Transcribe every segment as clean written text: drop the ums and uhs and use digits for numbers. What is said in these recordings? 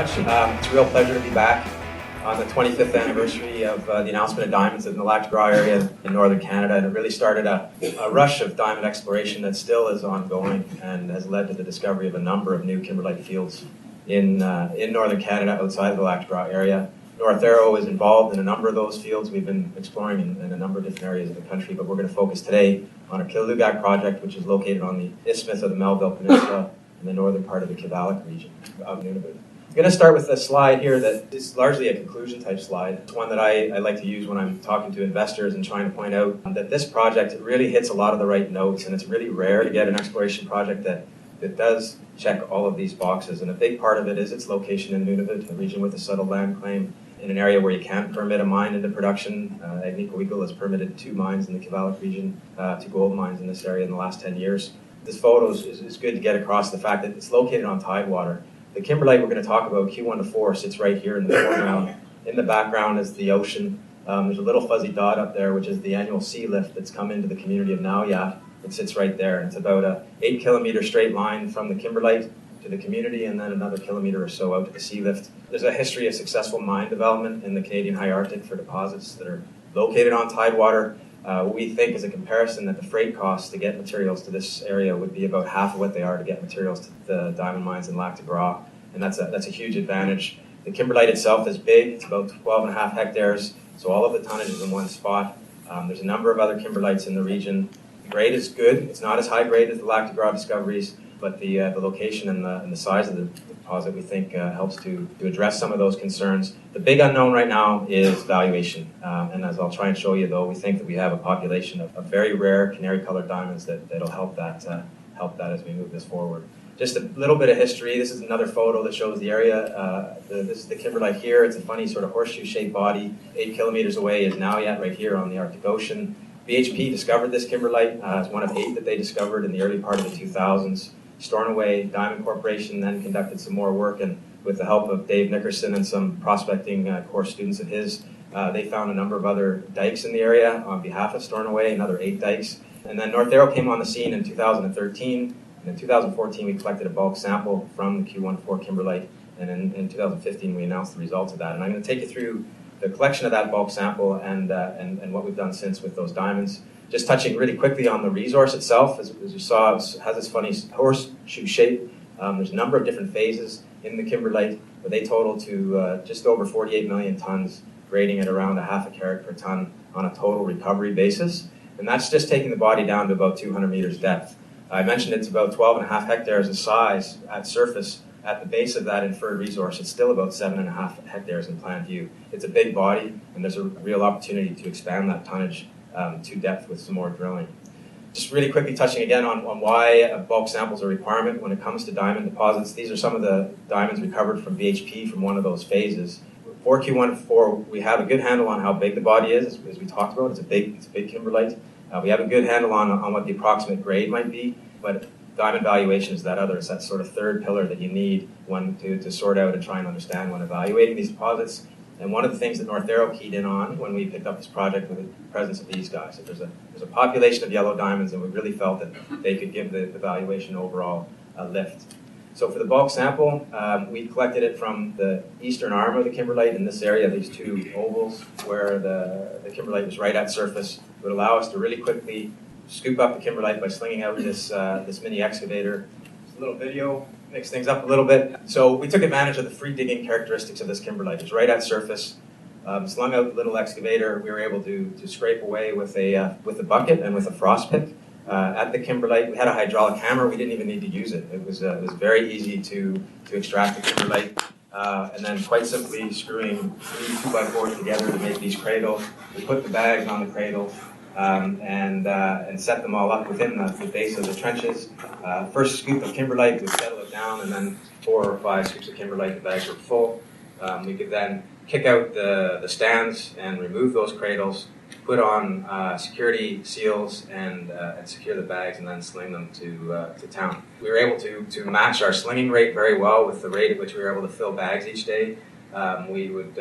much. It's a real pleasure to be back on the 25th anniversary of the announcement of diamonds in the Lac du Gras area in northern Canada, and it really started a rush of diamond exploration that still is ongoing and has led to the discovery of a number of new kimberlite fields in northern Canada outside of the Lac du Gras area. North Arrow is involved in a number of those fields. We've been exploring in a number of different areas of the country, but we're going to focus today on our Qilalugaq project, which is located on the isthmus of the Melville Peninsula in the northern part of the Qilalugaq region of Nunavut. I'm going to start with a slide here that is largely a conclusion type slide. It's one that I like to use when I'm talking to investors and trying to point out that this project, it really hits a lot of the right notes, and it's really rare to get an exploration project that does check all of these boxes. And a big part of it is its location in Nunavut, a region with a settled land claim, in an area where you can permit a mine into production. Agnico Eagle has permitted 2 mines in the Qilalugaq region, 2 gold mines in this area in the last 10 years. This photo is good to get across the fact that it's located on tidewater. The kimberlite we're going to talk about, Q1 to 4, sits right here in the foreground. In the background is the ocean. There's a little fuzzy dot up there, which is the annual sea lift that's come into the community of Nauyat. It sits right there. It's about a 8-kilometer straight line from the kimberlite to the community, and then another kilometer or so out to the sea lift. There's a history of successful mine development in the Canadian high Arctic for deposits that are located on tidewater. We think, as a comparison, that the freight costs to get materials to this area would be about half of what they are to get materials to the diamond mines in Lac du Gras, and that's a huge advantage. The kimberlite itself is big. It's about 12.5 hectares, so all of the tonnage is in one spot. There's a number of other kimberlites in the region. The grade is good. It's not as high grade as the Lac du Gras discoveries, but the location and the size of the deposit, we think, helps to address some of those concerns. The big unknown right now is valuation, and as I'll try and show you, though, we think that we have a population of very rare canary-colored diamonds that'll help that as we move this forward. Just a little bit of history. This is another photo that shows the area. This is the kimberlite here. It's a funny sort of horseshoe-shaped body. 8 kilometers away is Nauyat, right here on the Arctic Ocean. BHP discovered this kimberlite. It's one of 8 that they discovered in the early part of the 2000s. Stornoway Diamond Corporation then conducted some more work, and with the help of Dave Nickerson and some prospecting course students of his, they found a number of other dikes in the area on behalf of Stornoway, another 8 dikes. And then North Arrow came on the scene in 2013, and in 2014 we collected a bulk sample from the Q14 kimberlite, and in 2015 we announced the results of that. And I'm going to take you through the collection of that bulk sample and what we've done since with those diamonds. Just touching really quickly on the resource itself, as you saw, it has this funny horseshoe shape. There's a number of different phases in the kimberlite, but they total to just over 48 million tons, grading at around 0.5 carat per ton on a total recovery basis. And that's just taking the body down to about 200 meters depth. I mentioned it's about 12.5 hectares in size at surface. At the base of that inferred resource, it's still about 7.5 hectares in plan view. It's a big body, and there's a real opportunity to expand that tonnage to depth with some more drilling. Just really quickly touching again on why bulk samples are a requirement when it comes to diamond deposits. These are some of the diamonds recovered from BHP from one of those phases. For Q14, we have a good handle on how big the body is, as we talked about. It's a big kimberlite. We have a good handle on what the approximate grade might be, but diamond valuation is that other. It's that sort of third pillar that you need to sort out and try and understand when evaluating these deposits. And one of the things that North Arrow keyed in on when we picked up this project was the presence of these guys. There's a population of yellow diamonds, and we really felt that they could give the valuation overall a lift. So for the bulk sample, we collected it from the eastern arm of the kimberlite in this area, these 2 ovals where the kimberlite was right at surface. It would allow us to really quickly scoop up the kimberlite by slinging out this mini excavator. Just a little video. Mix things up a little bit. So we took advantage of the free digging characteristics of this kimberlite. It's right at surface. Slung out the little excavator, we were able to scrape away with a bucket and with a frost pick at the kimberlite. We had a hydraulic hammer. We didn't even need to use it. It was very easy to extract the kimberlite. And then quite simply screwing 3 2x4s together to make these cradles. We put the bags on the cradles and set them all up within the base of the trenches. First scoop of kimberlite would settle it down, and then 4 or 5 scoops of kimberlite, the bags were full. We could then kick out the stands and remove those cradles, put on security seals and secure the bags, and then sling them to town. We were able to match our slinging rate very well with the rate at which we were able to fill bags each day. We would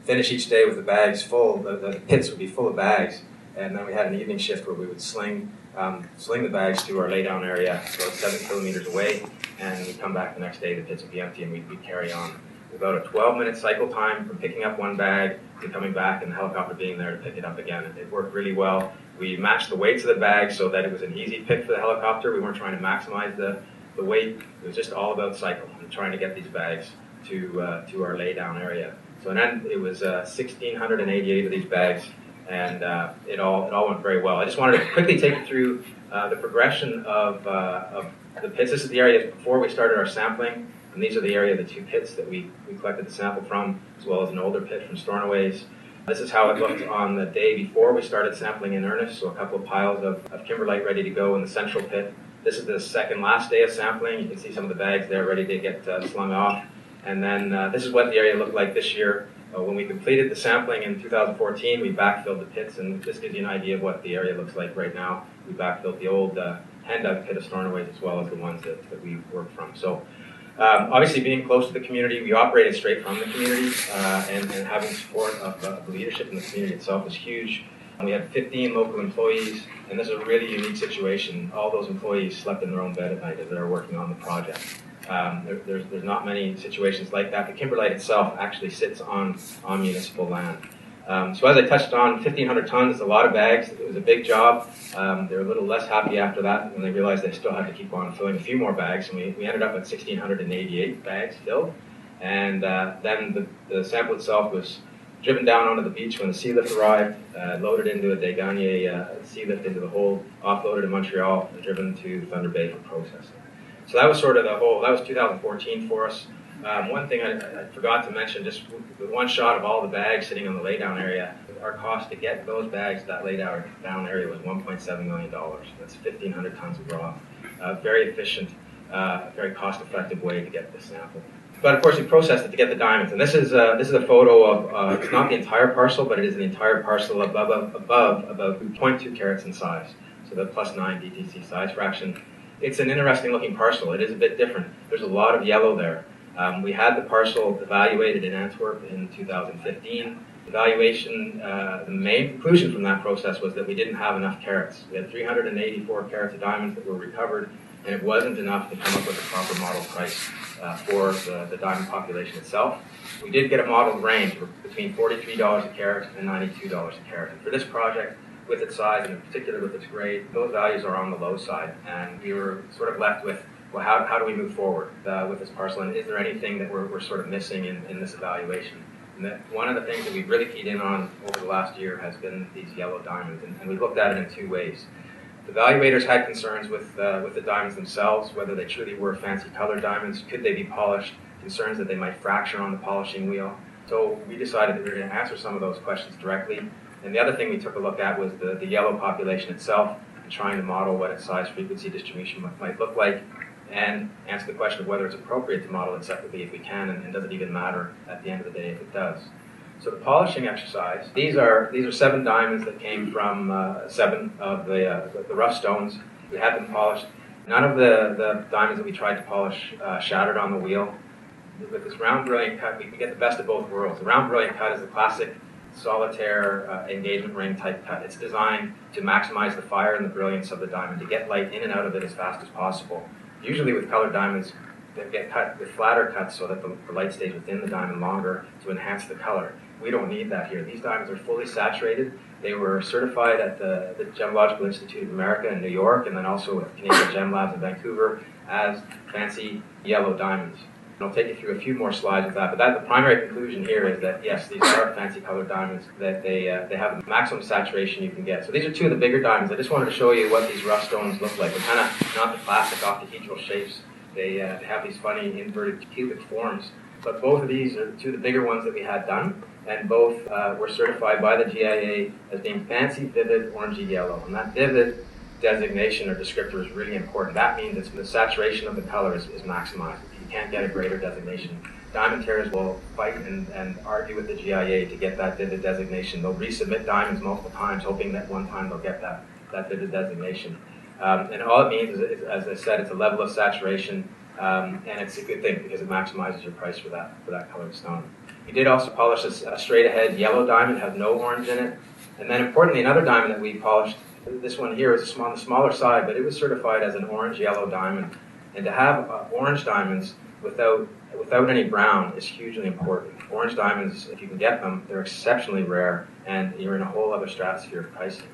finish each day with the bags full. The pits would be full of bags. And then we had an evening shift where we would sling the bags to our laydown area, about 7 kilometers away, and we'd come back the next day, the pits would be empty, and we'd carry on about a 12-minute cycle time from picking up one bag to coming back and the helicopter being there to pick it up again. It worked really well. We matched the weights of the bags so that it was an easy pick for the helicopter. We weren't trying to maximize the weight. It was just all about cycle and trying to get these bags to our laydown area. So then it was 1,688 of these bags, and it all went very well. I just wanted to quickly take you through the progression of the pits. This is the area before we started our sampling, and these are the area of the two pits that we collected the sample from, as well as an older pit from Stornoways. This is how it looked on the day before we started sampling in earnest, so a couple of piles of kimberlite ready to go in the central pit. This is the second last day of sampling. You can see some of the bags there ready to get slung off. And then this is what the area looked like this year. When we completed the sampling in 2014, we backfilled the pits, and this gives you an idea of what the area looks like right now. We backfilled the old hand-dug pit of Stornoways as well as the ones that we worked from. So obviously being close to the community, we operated straight from the community, and having support of the leadership in the community itself was huge. We had 15 local employees, and this is a really unique situation. All those employees slept in their own bed at night as they were working on the project. There's not many situations like that. The kimberlite itself actually sits on municipal land. So as I touched on, 1,500 tons is a lot of bags. It was a big job. They were a little less happy after that when they realized they still had to keep on filling a few more bags. And we ended up at 1,688 bags filled. And then the sample itself was driven down onto the beach when the sea lift arrived, loaded into a Degagné sea lift into the hold, offloaded in Montreal, and driven to Thunder Bay for processing. So that was sort of that was 2014 for us. One thing I forgot to mention, just with one shot of all the bags sitting on the laydown area, our cost to get those bags to that laydown area was $1.7 million. That's 1,500 tons of raw. Very efficient, very cost-effective way to get this sample. But of course, we processed it to get the diamonds. And this is a photo of, it's not the entire parcel, but it is the entire parcel above about 0.2 carats in size. So the +9 DTC size fraction. It's an interesting looking parcel. It is a bit different. There's a lot of yellow there. We had the parcel evaluated in Antwerp in 2015. Evaluation, the main conclusion from that process was that we didn't have enough carats. We had 384 carats of diamonds that were recovered, and it wasn't enough to come up with a proper model price for the diamond population itself. We did get a modeled range between $43 a carat and $92 a carat. And for this project, with its size and in particular with its grade, those values are on the low side. And we were sort of left with, well, how do we move forward with this parcel? And is there anything that we're sort of missing in this evaluation? And that one of the things that we've really keyed in on over the last year has been these yellow diamonds. And we looked at it in two ways. The evaluators had concerns with the diamonds themselves, whether they truly were fancy colored diamonds, could they be polished, concerns that they might fracture on the polishing wheel. So we decided that we were going to answer some of those questions directly. And the other thing we took a look at was the yellow population itself, and trying to model what its size frequency distribution might look like, and answer the question of whether it's appropriate to model it separately if we can, and does it even matter at the end of the day if it does. So the polishing exercise, these are 7 diamonds that came from 7 of the rough stones. We had them polished. None of the diamonds that we tried to polish shattered on the wheel. With this round brilliant cut, we get the best of both worlds. The round brilliant cut is the classic solitaire engagement ring type cut. It's designed to maximize the fire and the brilliance of the diamond, to get light in and out of it as fast as possible. Usually with colored diamonds, they get cut with flatter cuts so that the light stays within the diamond longer to enhance the color. We don't need that here. These diamonds are fully saturated. They were certified at the Gemological Institute of America in New York, and then also with Canadian Gem Labs in Vancouver as fancy yellow diamonds. And I'll take you through a few more slides with that, but the primary conclusion here is that yes, these are fancy colored diamonds, that they have the maximum saturation you can get. So these are 2 of the bigger diamonds. I just wanted to show you what these rough stones look like. They're kind of not the classic octahedral shapes. They have these funny inverted cubic forms. But both of these are 2 of the bigger ones that we had done, and both were certified by the GIA as being fancy, vivid, orangey yellow. And that vivid designation or descriptor is really important. That means that the saturation of the color is maximized. You can't get a greater designation. Diamond terrors will fight and argue with the GIA to get that vivid designation. They'll resubmit diamonds multiple times, hoping that one time they'll get that vivid designation. And all it means is, as I said, it's a level of saturation, and it's a good thing because it maximizes your price for that colored stone. We did also polish a straight-ahead yellow diamond, has no orange in it. And then importantly, another diamond that we polished, this one here is on the smaller side, but it was certified as an orange-yellow diamond. And to have orange diamonds without any brown is hugely important. Orange diamonds, if you can get them, they're exceptionally rare, and you're in a whole other stratosphere of pricing.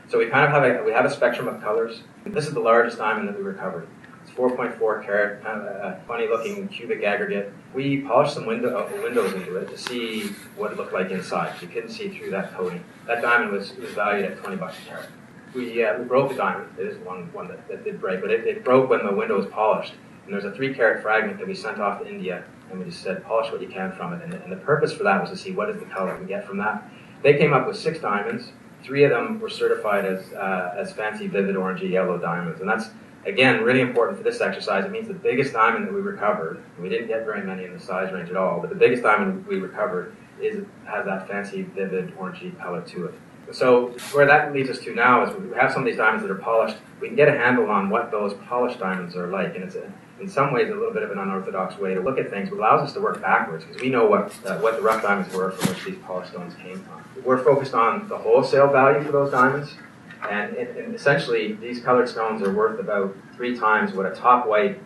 So we kind of have a spectrum of colors. This is the largest diamond that we recovered. It's 4.4 carat, kind of a funny-looking cubic aggregate. We polished some windows into it to see what it looked like inside. You couldn't see through that coating. That diamond was valued at $20 a carat. We broke the diamond. It is one that did break, but it broke when the window was polished. And there's a 3-carat fragment that we sent off to India, and we just said, polish what you can from it. And the purpose for that was to see what is the color we get from that. They came up with 6 diamonds. 3 of them were certified as fancy, vivid, orangey yellow diamonds. And that's, again, really important for this exercise. It means the biggest diamond that we recovered, we didn't get very many in the size range at all, but the biggest diamond we recovered has that fancy, vivid, orangey color to it. So where that leads us to now is we have some of these diamonds that are polished. We can get a handle on what those polished diamonds are like, and it's in some ways a little bit of an unorthodox way to look at things, but allows us to work backwards because we know what the rough diamonds were from which these polished stones came from. We're focused on the wholesale value for those diamonds, and essentially these colored stones are worth about 3 times what a top white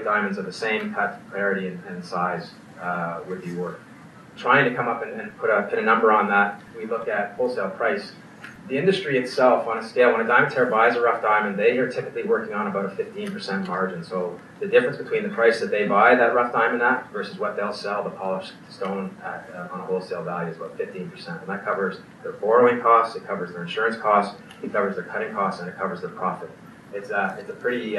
diamonds of the same cut, clarity, and size would be worth. Trying to come up and put a number on that, we look at wholesale price. The industry itself, on a scale, when a diamantaire buys a rough diamond, they are typically working on about a 15% margin. So the difference between the price that they buy that rough diamond at versus what they'll sell the polished stone at on a wholesale value is about 15%. And that covers their borrowing costs, it covers their insurance costs, it covers their cutting costs, and it covers their profit. It's a pretty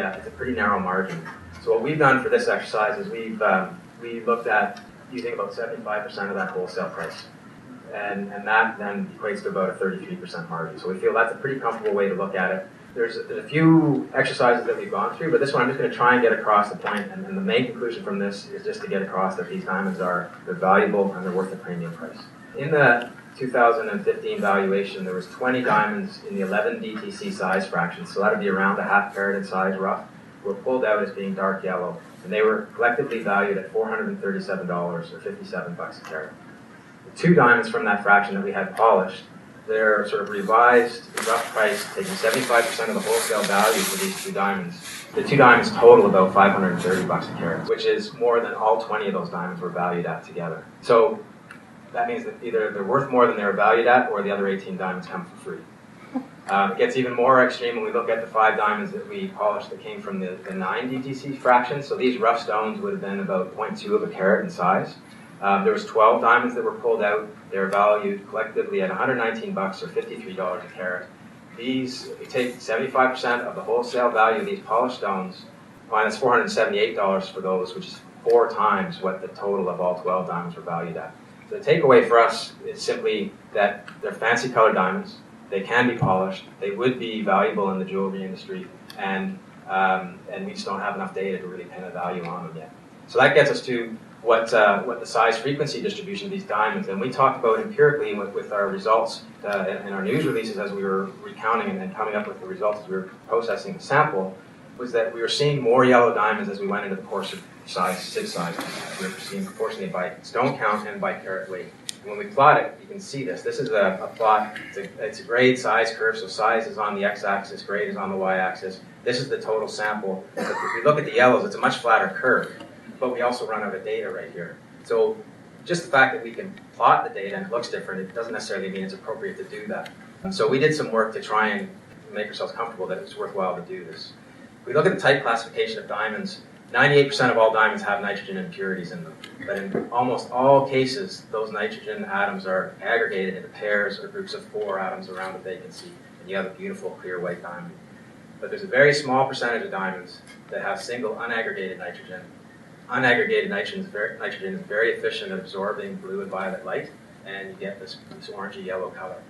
narrow margin. So what we've done for this exercise is we looked at using about 75% of that wholesale price. And that then equates to about a 33% margin. So we feel that's a pretty comfortable way to look at it. There's a few exercises that we've gone through, but this one I'm just going to try and get across the point, and the main conclusion from this is just to get across that these diamonds they're valuable and they're worth a premium price. In the 2015 valuation, there was 20 diamonds in the 11 DTC size fractions, so that would be around a half carat in size rough, were pulled out as being dark yellow, and they were collectively valued at $437 or $57 a carat. The 2 diamonds from that fraction that we had polished, their sort of revised rough price, taking 75% of the wholesale value for these 2 diamonds. The 2 diamonds total about $530 a carat, which is more than all 20 of those diamonds were valued at together. So that means that either they're worth more than they were valued at, or the other 18 diamonds come for free. It gets even more extreme when we look at the 5 diamonds that we polished that came from the 9 DTC fractions. So these rough stones would have been about 0.2 of a carat in size. There was 12 diamonds that were pulled out. They were valued collectively at $119 or $53 a carat. These, if you take 75% of the wholesale value of these polished stones, minus $478 for those, which is 4 times what the total of all 12 diamonds were valued at. So the takeaway for us is simply that they're fancy colored diamonds. They can be polished. They would be valuable in the jewelry industry, and we just don't have enough data to really pin a value on them yet. So that gets us to what the size frequency distribution of these diamonds, and we talked about empirically with our results in our news releases as we were recounting and coming up with the results as we were processing the sample, was that we were seeing more yellow diamonds as we went into the course of size, 6 sizes. We were seeing proportionally by stone count and by carat weight. And when we plot it, you can see this. This is a plot. It's a grade size curve, so size is on the x-axis, grade is on the y-axis. This is the total sample. If we look at the yellows, it's a much flatter curve, but we also run out of data right here. So just the fact that we can plot the data and it looks different, it doesn't necessarily mean it's appropriate to do that. So we did some work to try and make ourselves comfortable that it was worthwhile to do this. If we look at the type classification of diamonds, 98% of all diamonds have nitrogen impurities in them. But in almost all cases, those nitrogen atoms are aggregated into pairs or groups of 4 atoms around a vacancy, and you have a beautiful clear white diamond. But there's a very small percentage of diamonds that have single unaggregated nitrogen. Unaggregated nitrogen is very efficient at absorbing blue and violet light, and you get this orangey yellow color.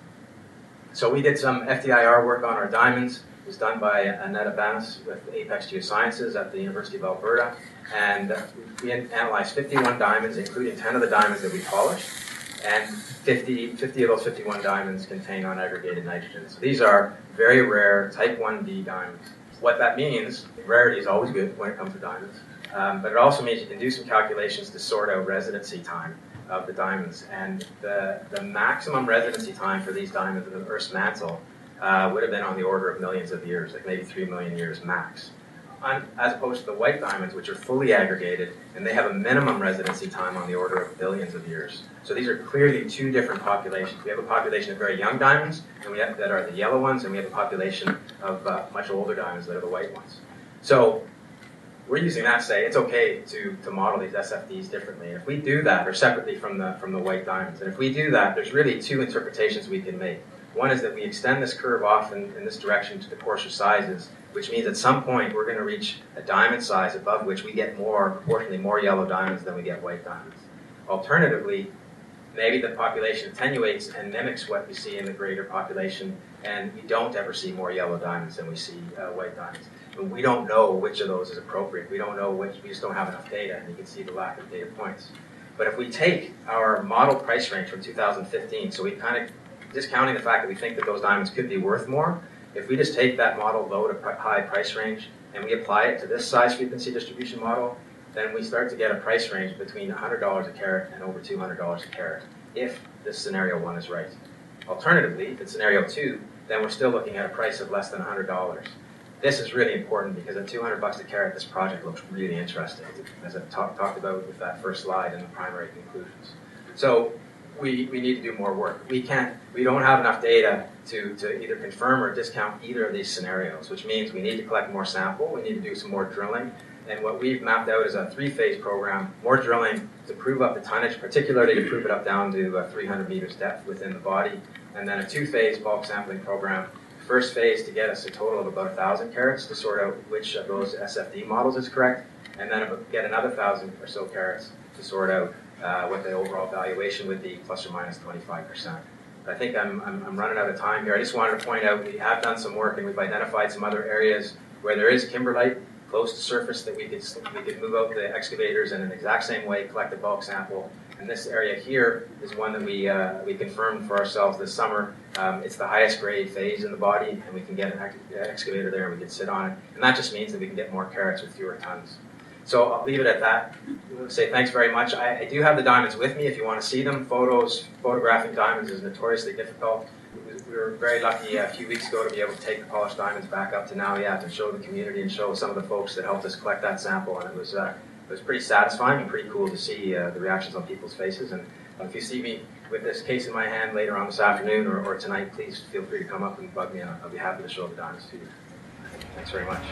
So we did some FDIR work on our diamonds. It was done by Annette Abanis with Apex Geosciences at the University of Alberta, and we analyzed 51 diamonds, including 10 of the diamonds that we polished, and 50 of those 51 diamonds contain unaggregated nitrogen. So these are very rare type 1D diamonds. What that means, rarity is always good when it comes to diamonds, but it also means you can do some calculations to sort out residency time of the diamonds, and the maximum residency time for these diamonds in the Earth's mantle would have been on the order of millions of years, like maybe 3 million years max. as opposed to the white diamonds, which are fully aggregated, and they have a minimum residency time on the order of billions of years. So these are clearly two different populations. We have a population of very young diamonds, and that are the yellow ones, and we have a population of much older diamonds that are the white ones. So we're using that to say it's okay to model these SFDs differently. And if we do that, or separately from the white diamonds, and if we do that, there's really two interpretations we can make. One is that we extend this curve off in this direction to the coarser sizes, which means at some point we're going to reach a diamond size above which we get proportionally more yellow diamonds than we get white diamonds. Alternatively, maybe the population attenuates and mimics what we see in the greater population, and we don't ever see more yellow diamonds than we see white diamonds. But we don't know which of those is appropriate. We don't know which, we just don't have enough data, and you can see the lack of data points. But if we take our model price range from 2015, so we kind of discounting the fact that we think that those diamonds could be worth more, if we just take that model low to high price range and we apply it to this size frequency distribution model, then we start to get a price range between $100 a carat and over $200 a carat, if this scenario 1 is right. Alternatively, if it's scenario 2, then we're still looking at a price of less than $100. This is really important because at $200 a carat, this project looks really interesting, as I talked about with that first slide in the primary conclusions. So we need to do more work. We don't have enough data to either confirm or discount either of these scenarios, which means we need to collect more sample, we need to do some more drilling, and what we've mapped out is a 3-phase program, more drilling to prove up the tonnage, particularly to prove it up down to 300 meters depth within the body, and then a 2-phase bulk sampling program. First phase to get us a total of about 1,000 carats to sort out which of those SFD models is correct, and then get another 1,000 or so carats to sort out what the overall valuation would be, plus or minus 25%. I think I'm running out of time here. I just wanted to point out we have done some work and we've identified some other areas where there is kimberlite close to surface that we could move out the excavators in an exact same way, collect a bulk sample. And this area here is one that we confirmed for ourselves this summer. It's the highest grade phase in the body, and we can get an excavator there and we can sit on it. And that just means that we can get more carats with fewer tons. So I'll leave it at that. I'll say thanks very much. I do have the diamonds with me if you want to see them. Photographing diamonds is notoriously difficult. We were very lucky a few weeks ago to be able to take the polished diamonds back up to Nunavut and show the community and show some of the folks that helped us collect that sample. And it was pretty satisfying and pretty cool to see the reactions on people's faces. And if you see me with this case in my hand later on this afternoon or tonight, please feel free to come up and bug me, and I'll be happy to show the diamonds to you. Thanks very much.